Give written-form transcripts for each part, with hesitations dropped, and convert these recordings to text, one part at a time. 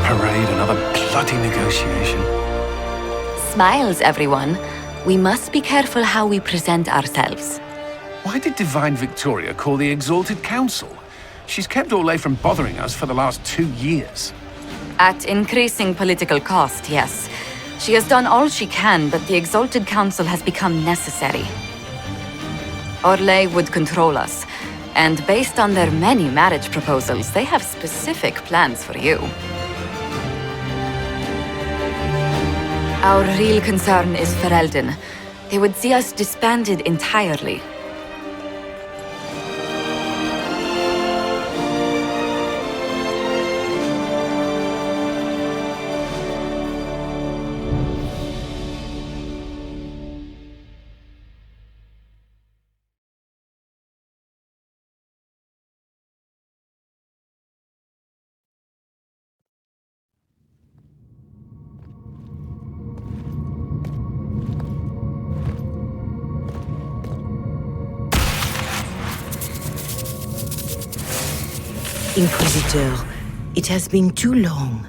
parade, another bloody negotiation. Smiles, everyone. We must be careful how we present ourselves. Why did Divine Victoria call the Exalted Council? She's kept Orlais from bothering us for the last 2 years. At increasing political cost, yes. She has done all she can, but the Exalted Council has become necessary. Orlais would control us, and based on their many marriage proposals, they have specific plans for you. Our real concern is Ferelden. They would see us disbanded entirely. Inquisitor, it has been too long.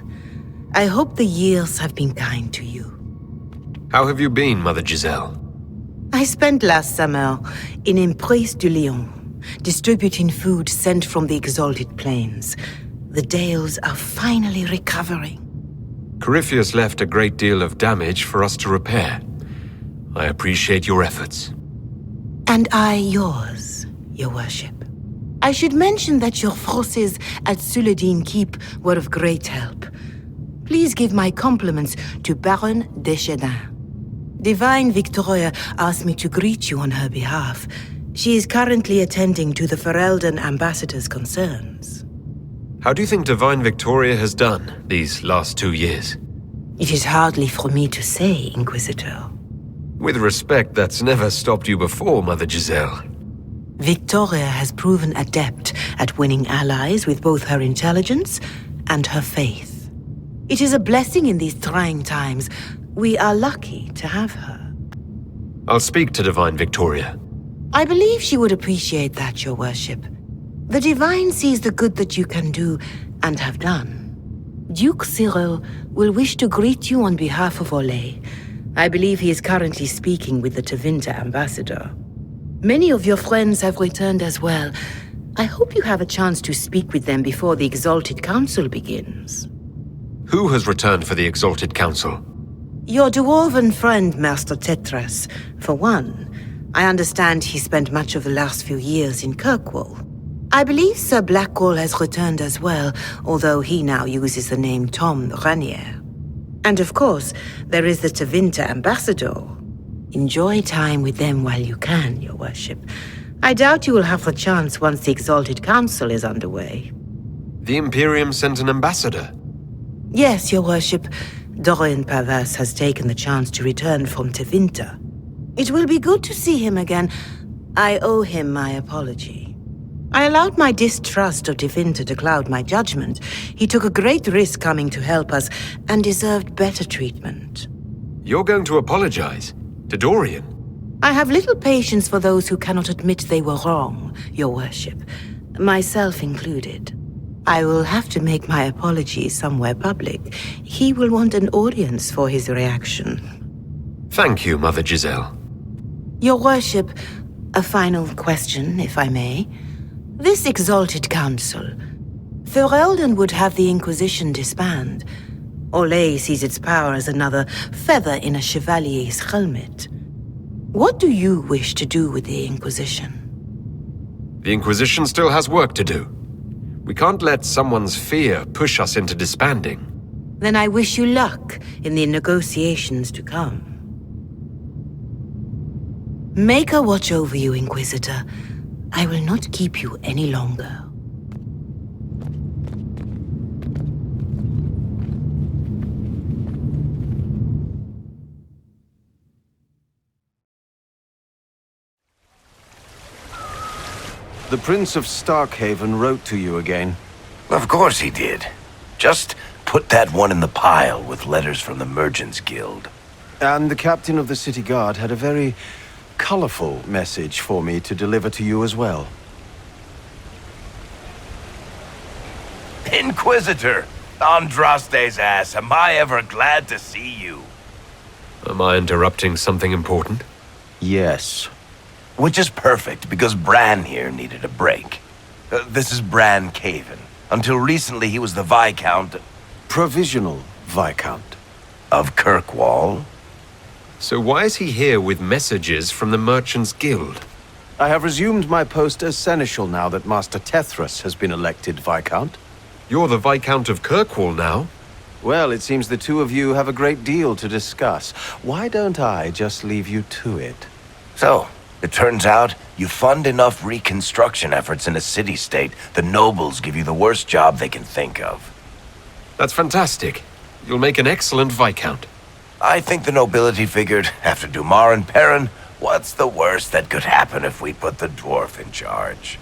I hope the years have been kind to you. How have you been, Mother Giselle? I spent last summer in Emprise de Lyon, distributing food sent from the Exalted Plains. The Dales are finally recovering. Corypheus left a great deal of damage for us to repair. I appreciate your efforts. And I yours, Your Worship. I should mention that your forces at Suladin Keep were of great help. Please give my compliments to Baron Deschedin. Divine Victoria asked me to greet you on her behalf. She is currently attending to the Ferelden ambassador's concerns. How do you think Divine Victoria has done these last 2 years? It is hardly for me to say, Inquisitor. With respect, that's never stopped you before, Mother Giselle. Victoria has proven adept at winning allies with both her intelligence and her faith. It is a blessing in these trying times. We are lucky to have her. I'll speak to Divine Victoria. I believe she would appreciate that, Your Worship. The Divine sees the good that you can do and have done. Duke Cyril will wish to greet you on behalf of Orlais. I believe he is currently speaking with the Tevinter ambassador. Many of your friends have returned as well. I hope you have a chance to speak with them before the Exalted Council begins. Who has returned for the Exalted Council? Your dwarven friend, Master Tetras, for one. I understand he spent much of the last few years in Kirkwall. I believe Sir Blackwall has returned as well, although he now uses the name Tom Ranier. And of course, there is the Tevinter ambassador. Enjoy time with them while you can, Your Worship. I doubt you will have the chance once the Exalted Council is underway. The Imperium sent an ambassador? Yes, Your Worship. Dorian Pavas has taken the chance to return from Tevinter. It will be good to see him again. I owe him my apology. I allowed my distrust of Tevinter to cloud my judgment. He took a great risk coming to help us and deserved better treatment. You're going to apologize? To Dorian? I have little patience for those who cannot admit they were wrong, Your Worship. Myself included. I will have to make my apologies somewhere public. He will want an audience for his reaction. Thank you, Mother Giselle. Your Worship, a final question, if I may. This Exalted Council. Ferelden would have the Inquisition disband. Orlais sees its power as another feather in a chevalier's helmet. What do you wish to do with the Inquisition? The Inquisition still has work to do. We can't let someone's fear push us into disbanding. Then I wish you luck in the negotiations to come. Make a watch over you, Inquisitor. I will not keep you any longer. The Prince of Starkhaven wrote to you again. Of course he did. Just put that one in the pile with letters from the Merchants Guild. And the captain of the city guard had a very colorful message for me to deliver to you as well. Inquisitor! Andraste's ass, am I ever glad to see you. Am I interrupting something important? Yes. Which is perfect, because Bran here needed a break. This is Bran Caven. Until recently, he was the Viscount Provisional Viscount. of Kirkwall. So why is he here with messages from the Merchants Guild? I have resumed my post as Seneschal now that Master Tethras has been elected Viscount. You're the Viscount of Kirkwall now? Well, it seems the two of you have a great deal to discuss. Why don't I just leave you to it? So, it turns out you fund enough reconstruction efforts in a city-state, the nobles give you the worst job they can think of. That's fantastic. You'll make an excellent Viscount. I think the nobility figured, after Dumar and Perrin, what's the worst that could happen if we put the dwarf in charge?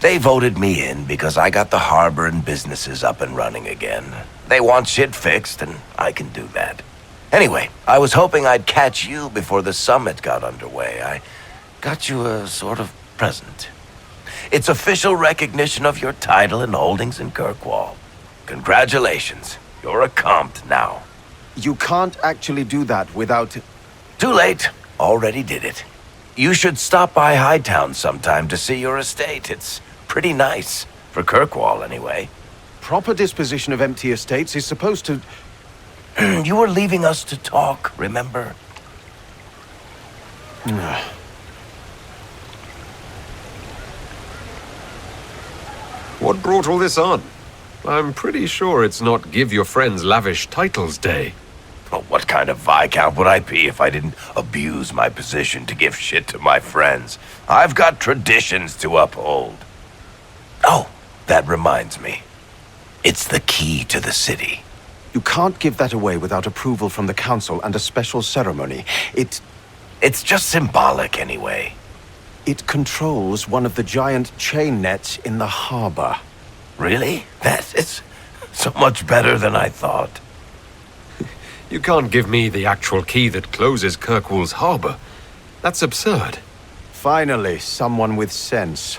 They voted me in because I got the harbor and businesses up and running again. They want shit fixed, and I can do that. Anyway, I was hoping I'd catch you before the summit got underway. I got you a sort of present. It's official recognition of your title and holdings in Kirkwall. Congratulations, you're a compt now. You can't actually do that without... Too late, already did it. You should stop by Hightown sometime to see your estate. It's pretty nice, for Kirkwall anyway. Proper disposition of empty estates is supposed to... You were leaving us to talk, remember? What brought all this on? I'm pretty sure it's not Give Your Friends Lavish Titles Day. Well, what kind of Viscount would I be if I didn't abuse my position to give shit to my friends? I've got traditions to uphold. Oh, that reminds me. It's the key to the city. You can't give that away without approval from the council and a special ceremony. It's just symbolic anyway. It controls one of the giant chain nets in the harbor. Really? That is so much better than I thought. You can't give me the actual key that closes Kirkwall's harbor. That's absurd. Finally, someone with sense.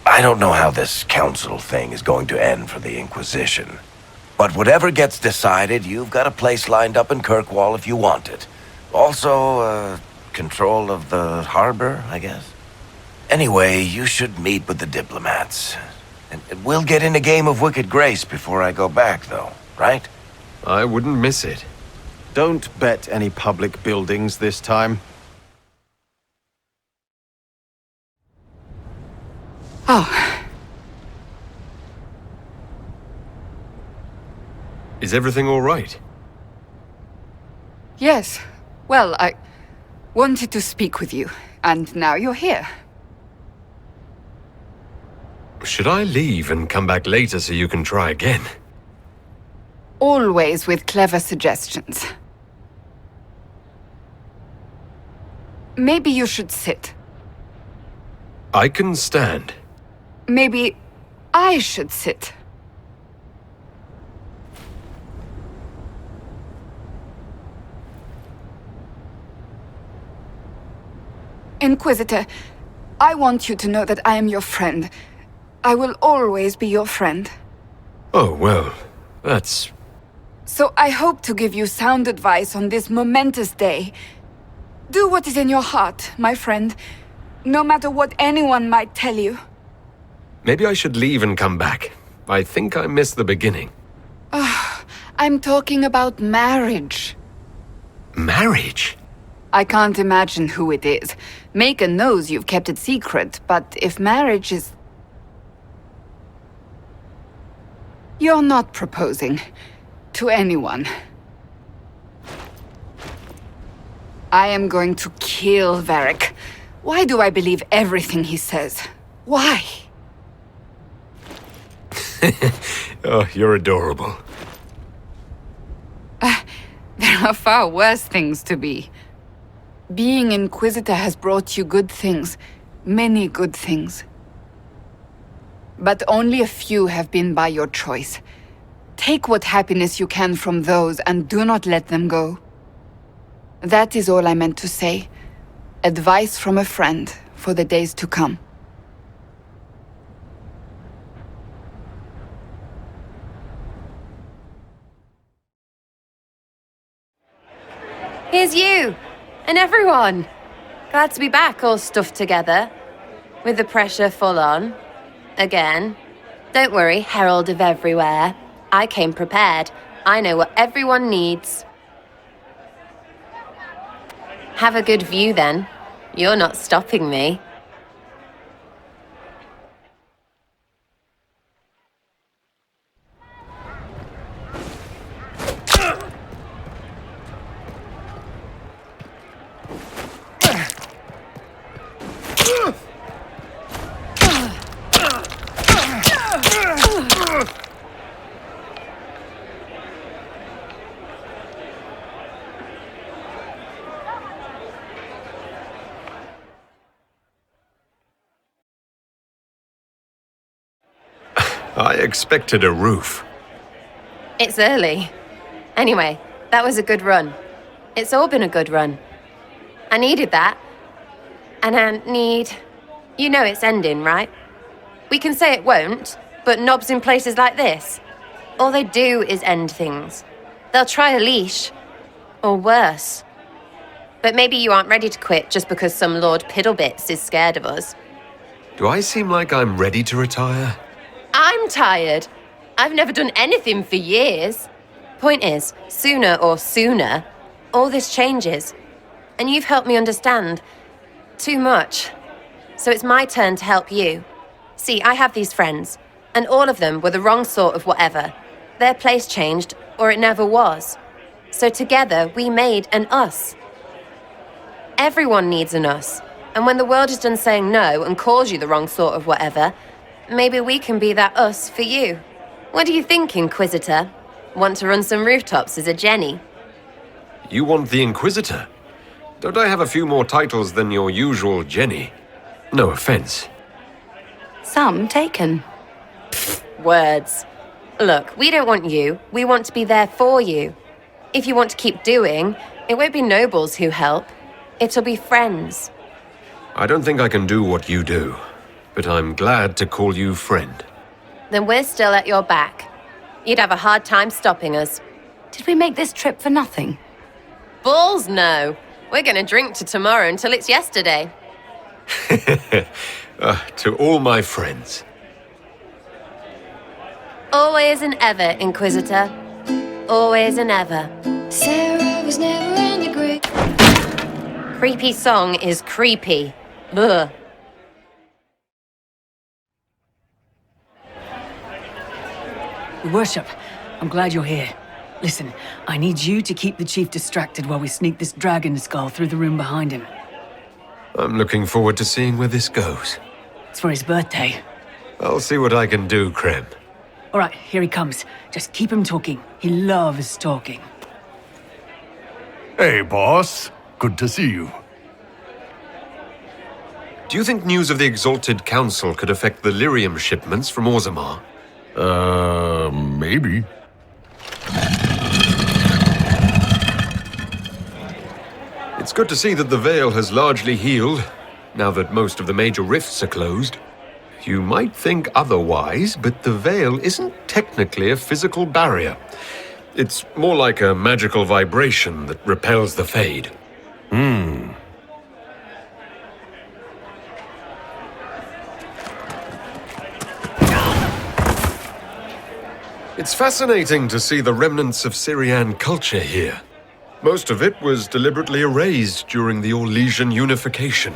I don't know how this council thing is going to end for the Inquisition. But whatever gets decided, you've got a place lined up in Kirkwall if you want it. Also, control of the harbor, I guess. Anyway, you should meet with the diplomats. And we'll get in a game of Wicked Grace before I go back, though, right? I wouldn't miss it. Don't bet any public buildings this time. Oh, Is everything all right? Yes. Well, I wanted to speak with you, and now you're here. Should I leave and come back later so you can try again? Always with clever suggestions. Maybe you should sit. I can stand. Maybe I should sit. Inquisitor, I want you to know that I am your friend. I will always be your friend. Oh, well, that's... So I hope to give you sound advice on this momentous day. Do what is in your heart, my friend, no matter what anyone might tell you. Maybe I should leave and come back. I think I missed the beginning. I'm talking about marriage. Marriage? I can't imagine who it is. Maker knows you've kept it secret, but if marriage is... You're not proposing to anyone. I am going to kill Varric. Why do I believe everything he says? Why? Oh, you're adorable. There are far worse things to be. Being Inquisitor has brought you good things. Many good things. But only a few have been by your choice. Take what happiness you can from those and do not let them go. That is all I meant to say. Advice from a friend for the days to come. Here's you! And everyone! Glad to be back, all stuffed together. With the pressure full on. Again. Don't worry, Herald of Everywhere. I came prepared. I know what everyone needs. Have a good view, then. You're not stopping me. I expected a roof. It's early. Anyway, that was a good run. It's all been a good run. I needed that. And I need... You know it's ending, right? We can say it won't, but knobs in places like this, all they do is end things. They'll try a leash. Or worse. But maybe you aren't ready to quit just because some Lord Piddlebits is scared of us. Do I seem like I'm ready to retire? I'm tired. I've never done anything for years. Point is, sooner, all this changes. And you've helped me understand. Too much. So it's my turn to help you. See, I have these friends, and all of them were the wrong sort of whatever. Their place changed, or it never was. So together, we made an us. Everyone needs an us. And when the world is done saying no and calls you the wrong sort of whatever, maybe we can be that us for you. What do you think, Inquisitor? Want to run some rooftops as a Jenny? You want the Inquisitor? Don't I have a few more titles than your usual Jenny? No offense. Some taken. Words. Look, we don't want you. We want to be there for you. If you want to keep doing, it won't be nobles who help. It'll be friends. I don't think I can do what you do, but I'm glad to call you friend. Then we're still at your back. You'd have a hard time stopping us. Did we make this trip for nothing? Balls no. We're gonna drink to tomorrow until it's yesterday. To all my friends. Always and ever, Inquisitor. Always and ever. Sarah was never in the group. Creepy song is creepy. Ugh. Your Worship, I'm glad you're here. Listen, I need you to keep the Chief distracted while we sneak this dragon skull through the room behind him. I'm looking forward to seeing where this goes. It's for his birthday. I'll see what I can do, Krem. All right, here he comes. Just keep him talking. He loves talking. Hey, boss. Good to see you. Do you think news of the Exalted Council could affect the lyrium shipments from Orzammar? Maybe. It's good to see that the Veil has largely healed, now that most of the major rifts are closed. You might think otherwise, but the Veil isn't technically a physical barrier. It's more like a magical vibration that repels the Fade. It's fascinating to see the remnants of Syrian culture here. Most of it was deliberately erased during the Orlesian unification,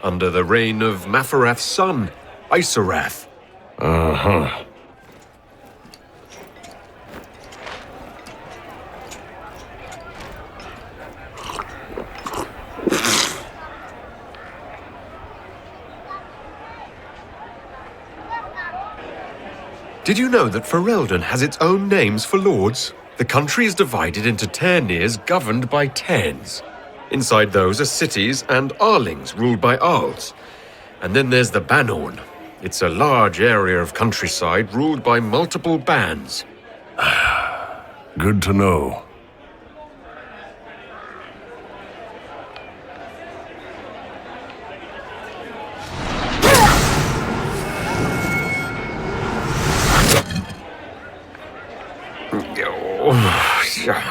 under the reign of Mafarath's son, Isarath. Uh-huh. Did you know that Ferelden has its own names for lords? The country is divided into Ternirs governed by Terns. Inside those are cities and Arlings ruled by Arls. And then there's the Banorn. It's a large area of countryside ruled by multiple bands. Good to know.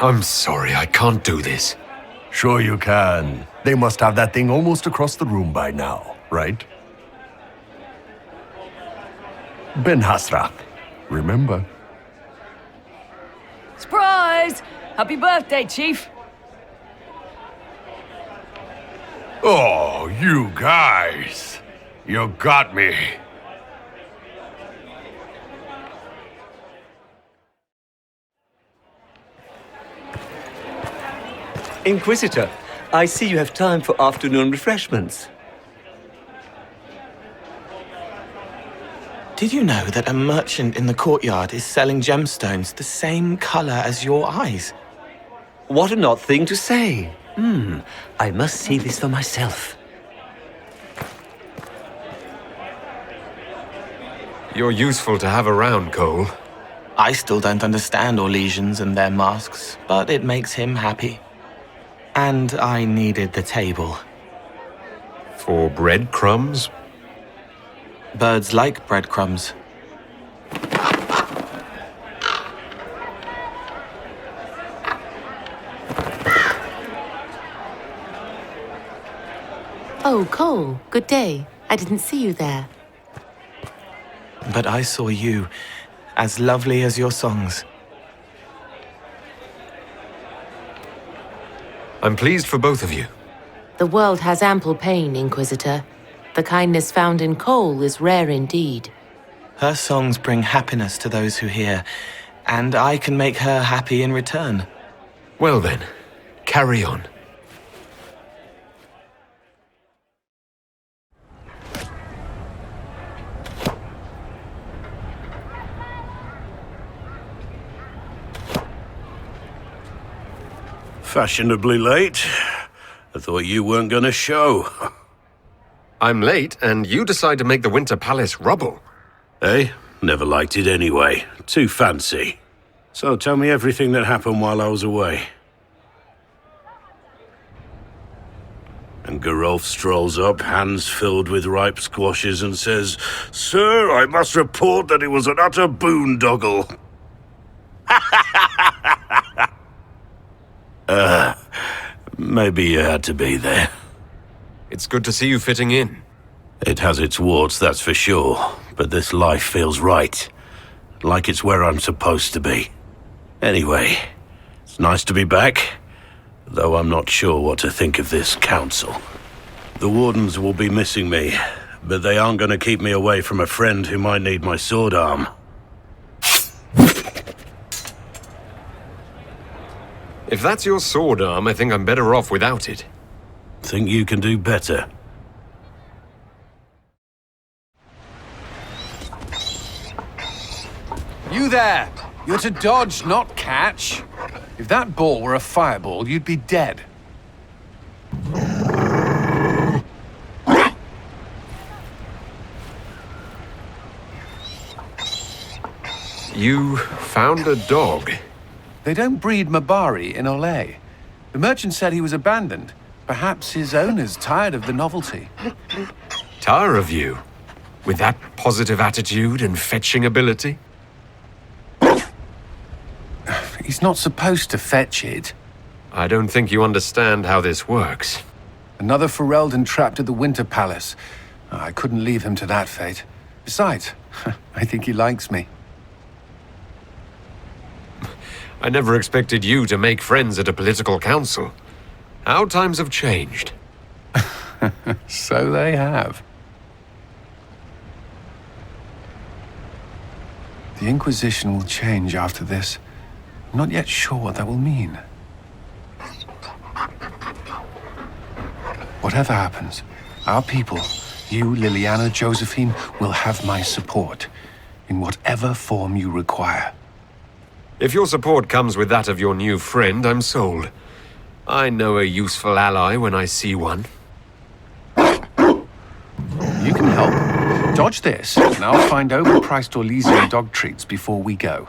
I'm sorry, I can't do this. Sure you can. They must have that thing almost across the room by now, right? Ben Hasra, remember? Surprise! Happy birthday, Chief! Oh, you guys! You got me. Inquisitor, I see you have time for afternoon refreshments. Did you know that a merchant in the courtyard is selling gemstones the same color as your eyes? What an odd thing to say. I must see this for myself. You're useful to have around, Cole. I still don't understand Orlesians and their masks, but it makes him happy. And I needed the table. For breadcrumbs? Birds like breadcrumbs. Oh, Cole, good day. I didn't see you there. But I saw you, as lovely as your songs. I'm pleased for both of you. The world has ample pain, Inquisitor. The kindness found in Cole is rare indeed. Her songs bring happiness to those who hear, and I can make her happy in return. Well then, carry on. Fashionably late. I thought you weren't gonna show. I'm late, and you decide to make the Winter Palace rubble. Eh? Never liked it anyway. Too fancy. So tell me everything that happened while I was away. And Geralf strolls up, hands filled with ripe squashes, and says, "Sir, I must report that it was an utter boondoggle." Maybe you had to be there. It's good to see you fitting in. It has its warts, that's for sure, but this life feels right. Like it's where I'm supposed to be. Anyway, it's nice to be back, though I'm not sure what to think of this council. The Wardens will be missing me, but they aren't going to keep me away from a friend who might need my sword arm. If that's your sword arm, I think I'm better off without it. Think you can do better? You there! You're to dodge, not catch. If that ball were a fireball, you'd be dead. You found a dog. They don't breed Mabari in Orlais. The merchant said he was abandoned. Perhaps his owner's tired of the novelty. Tire of you? With that positive attitude and fetching ability? He's not supposed to fetch it. I don't think you understand how this works. Another Ferelden trapped at the Winter Palace. I couldn't leave him to that fate. Besides, I think he likes me. I never expected you to make friends at a political council. How times have changed. So they have. The Inquisition will change after this. I'm not yet sure what that will mean. Whatever happens, our people, you, Liliana, Josephine, will have my support, in whatever form you require. If your support comes with that of your new friend, I'm sold. I know a useful ally when I see one. You can help. Dodge this, and I'll find overpriced Orlesian dog treats before we go.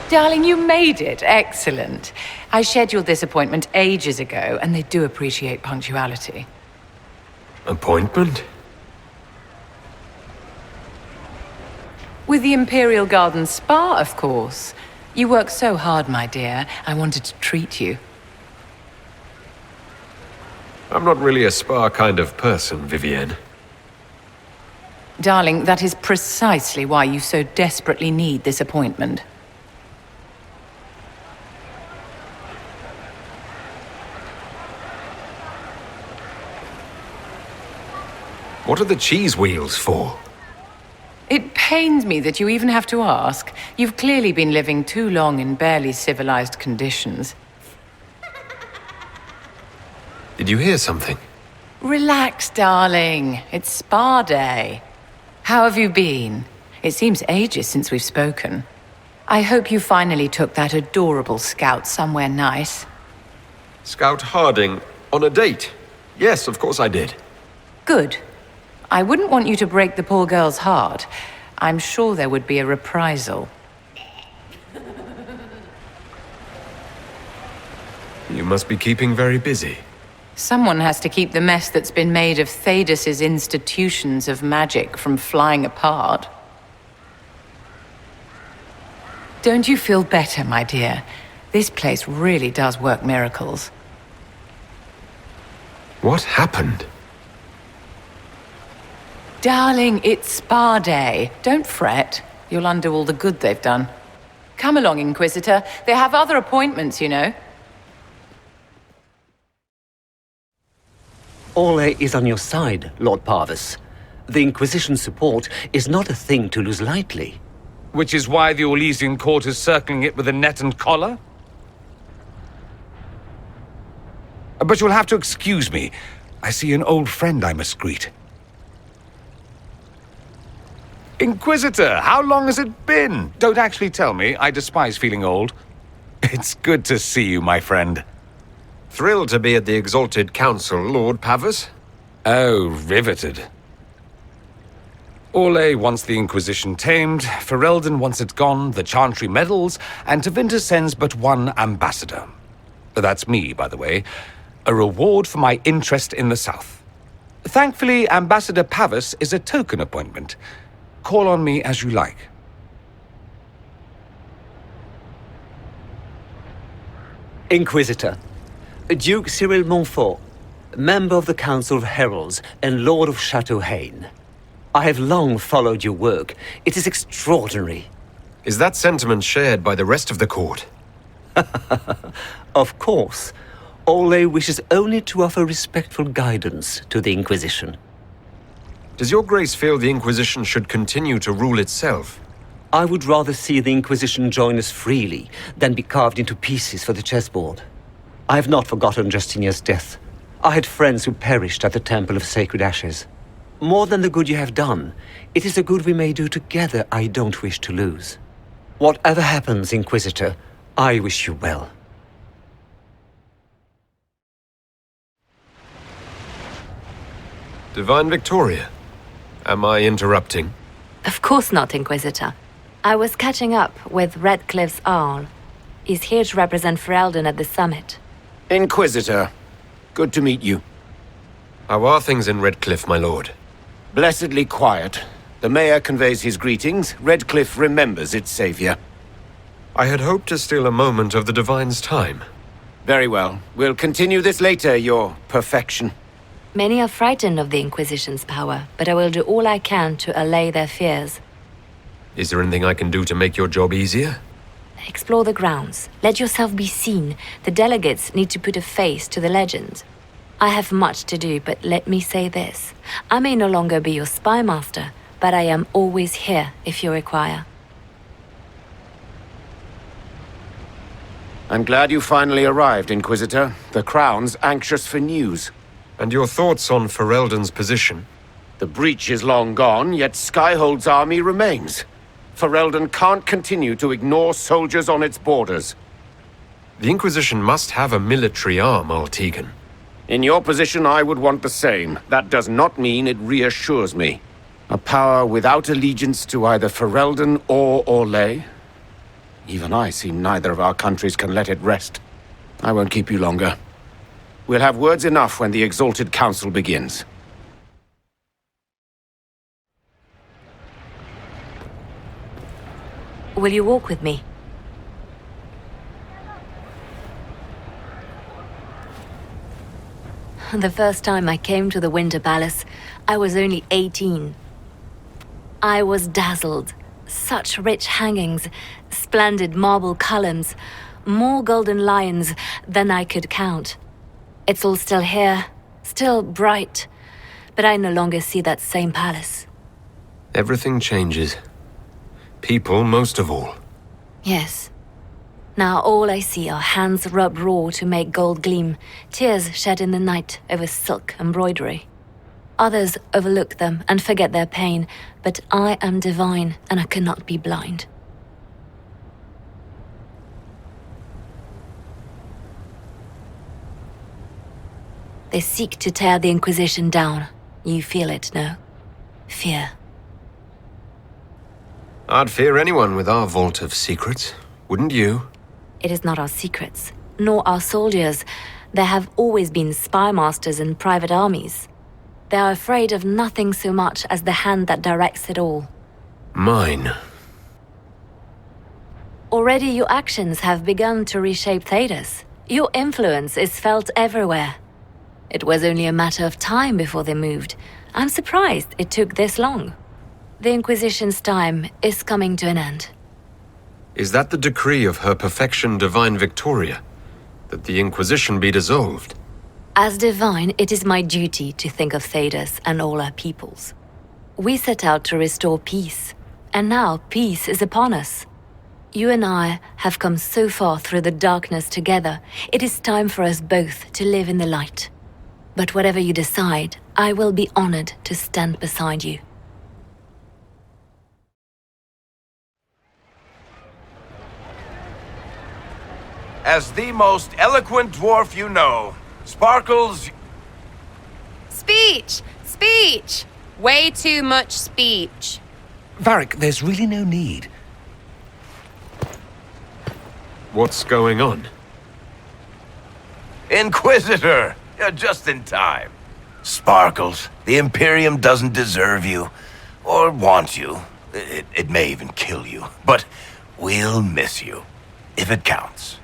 Darling, you made it. Excellent. I scheduled this appointment ages ago, and they do appreciate punctuality. Appointment? With the Imperial Garden Spa, of course. You work so hard, my dear. I wanted to treat you. I'm not really a spa kind of person, Vivienne. Darling, that is precisely why you so desperately need this appointment. What are the cheese wheels for? It pains me that you even have to ask. You've clearly been living too long in barely civilized conditions. Did you hear something? Relax, darling. It's spa day. How have you been? It seems ages since we've spoken. I hope you finally took that adorable scout somewhere nice. Scout Harding on a date? Yes, of course I did. Good. I wouldn't want you to break the poor girl's heart. I'm sure there would be a reprisal. You must be keeping very busy. Someone has to keep the mess that's been made of Thaddeus' institutions of magic from flying apart. Don't you feel better, my dear? This place really does work miracles. What happened? Darling, it's spa day. Don't fret. You'll undo all the good they've done. Come along, Inquisitor. They have other appointments, you know. Orlais is on your side, Lord Parvis. The Inquisition's support is not a thing to lose lightly. Which is why the Orlesian court is circling it with a net and collar? But you'll have to excuse me. I see an old friend I must greet. Inquisitor, how long has it been? Don't actually tell me. I despise feeling old. It's good to see you, my friend. Thrilled to be at the Exalted Council, Lord Parvis. Oh, riveted. Orlais wants the Inquisition tamed, Ferelden wants it gone, the Chantry meddles, and Tevinter sends but one ambassador. That's me, by the way. A reward for my interest in the South. Thankfully, Ambassador Parvis is a token appointment. Call on me as you like. Inquisitor, Duke Cyril Montfort, member of the Council of Heralds and Lord of Chateau Haine. I have long followed your work. It is extraordinary. Is that sentiment shared by the rest of the court? Of course. Orlais wishes only to offer respectful guidance to the Inquisition. Does your grace feel the Inquisition should continue to rule itself? I would rather see the Inquisition join us freely than be carved into pieces for the chessboard. I have not forgotten Justinian's death. I had friends who perished at the Temple of Sacred Ashes. More than the good you have done, it is a good we may do together I don't wish to lose. Whatever happens, Inquisitor, I wish you well. Divine Victoria, am I interrupting? Of course not, Inquisitor. I was catching up with Redcliffe's Arl. He's here to represent Ferelden at the summit. Inquisitor, good to meet you. How are things in Redcliffe, my lord? Blessedly quiet. The mayor conveys his greetings. Redcliffe remembers its savior. I had hoped to steal a moment of the Divine's time. Very well. We'll continue this later, your perfection. Many are frightened of the Inquisition's power, but I will do all I can to allay their fears. Is there anything I can do to make your job easier? Explore the grounds. Let yourself be seen. The delegates need to put a face to the legend. I have much to do, but let me say this. I may no longer be your spy master, but I am always here if you require. I'm glad you finally arrived, Inquisitor. The Crown's anxious for news. And your thoughts on Ferelden's position? The breach is long gone, yet Skyhold's army remains. Ferelden can't continue to ignore soldiers on its borders. The Inquisition must have a military arm, Altegan. In your position, I would want the same. That does not mean it reassures me. A power without allegiance to either Ferelden or Orlais? Even I see neither of our countries can let it rest. I won't keep you longer. We'll have words enough when the Exalted Council begins. Will you walk with me? The first time I came to the Winter Palace, I was only 18. I was dazzled. Such rich hangings, splendid marble columns, more golden lions than I could count. It's all still here, still bright, but I no longer see that same palace. Everything changes. People most of all. Yes. Now all I see are hands rubbed raw to make gold gleam, tears shed in the night over silk embroidery. Others overlook them and forget their pain, but I am divine and I cannot be blind. They seek to tear the Inquisition down. You feel it, no? Fear. I'd fear anyone with our vault of secrets, wouldn't you? It is not our secrets, nor our soldiers. There have always been spy masters and private armies. They are afraid of nothing so much as the hand that directs it all. Mine. Already your actions have begun to reshape Thedas. Your influence is felt everywhere. It was only a matter of time before they moved. I'm surprised it took this long. The Inquisition's time is coming to an end. Is that the decree of Her Perfection Divine Victoria? That the Inquisition be dissolved? As divine, it is my duty to think of Thedas and all our peoples. We set out to restore peace, and now peace is upon us. You and I have come so far through the darkness together, it is time for us both to live in the light. But whatever you decide, I will be honored to stand beside you. As the most eloquent dwarf you know, Sparkles... Speech! Speech! Way too much speech. Varric, there's really no need. What's going on? Inquisitor! You're just in time. Sparkles, the Imperium doesn't deserve you, or want you. It may even kill you, but we'll miss you, if it counts.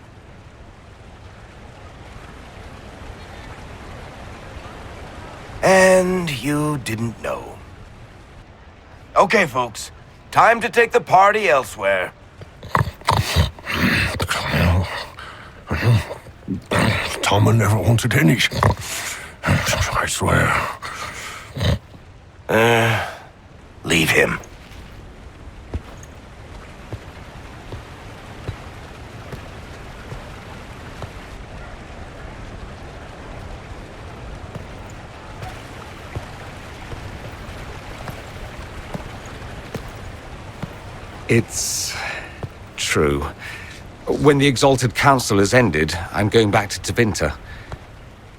And you didn't know. Okay, folks. Time to take the party elsewhere. Tama never wanted any. I swear. Leave him. It's true. When the Exalted Council has ended, I'm going back to Tevinter.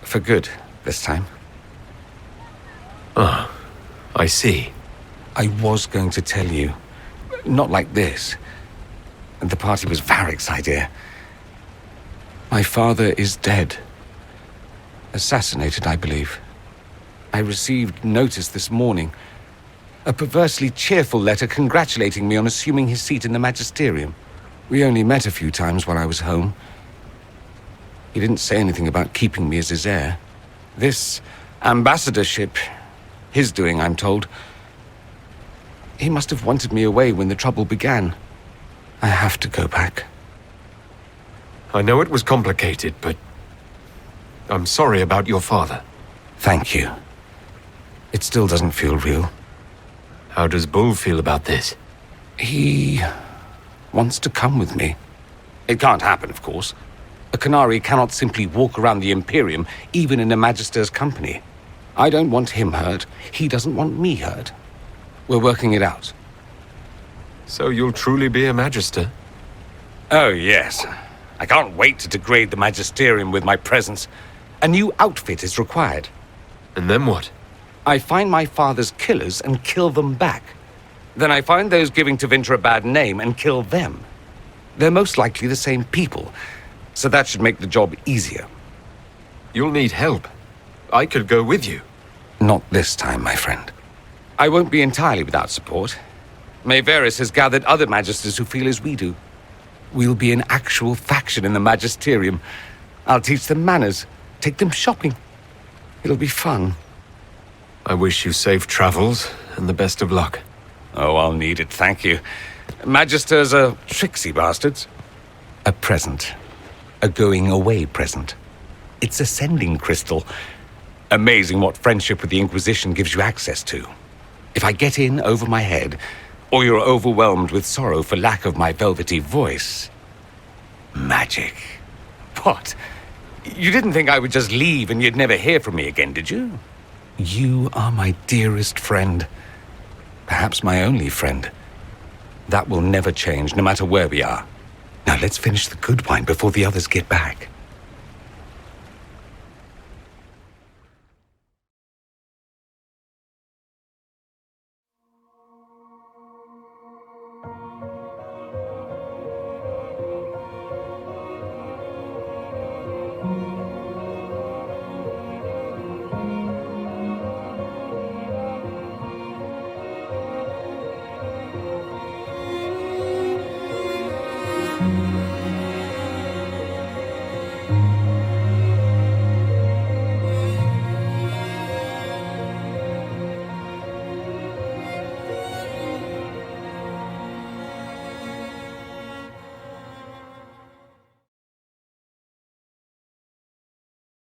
For good, this time. Ah, I see. I was going to tell you. Not like this. The party was Varric's idea. My father is dead. Assassinated, I believe. I received notice this morning. A perversely cheerful letter congratulating me on assuming his seat in the magisterium. We only met a few times while I was home. He didn't say anything about keeping me as his heir. This ambassadorship, his doing, I'm told. He must have wanted me away when the trouble began. I have to go back. I know it was complicated, but I'm sorry about your father. Thank you. It still doesn't feel real. How does Bull feel about this? He wants to come with me. It can't happen, of course. A Canary cannot simply walk around the Imperium, even in a Magister's company. I don't want him hurt. He doesn't want me hurt. We're working it out. So you'll truly be a Magister? Oh, yes. I can't wait to degrade the Magisterium with my presence. A new outfit is required. And then what? I find my father's killers and kill them back. Then I find those giving Tevinter a bad name and kill them. They're most likely the same people, so that should make the job easier. You'll need help. I could go with you. Not this time, my friend. I won't be entirely without support. Mayveris has gathered other magisters who feel as we do. We'll be an actual faction in the magisterium. I'll teach them manners, take them shopping. It'll be fun. I wish you safe travels and the best of luck. Oh, I'll need it, thank you. Magisters are tricksy bastards. A present. A going-away present. It's a sending crystal. Amazing what friendship with the Inquisition gives you access to. If I get in over my head, or you're overwhelmed with sorrow for lack of my velvety voice... magic. What? You didn't think I would just leave and you'd never hear from me again, did you? You are my dearest friend. Perhaps my only friend. That will never change, no matter where we are. Now let's finish the good wine before the others get back. Thank you.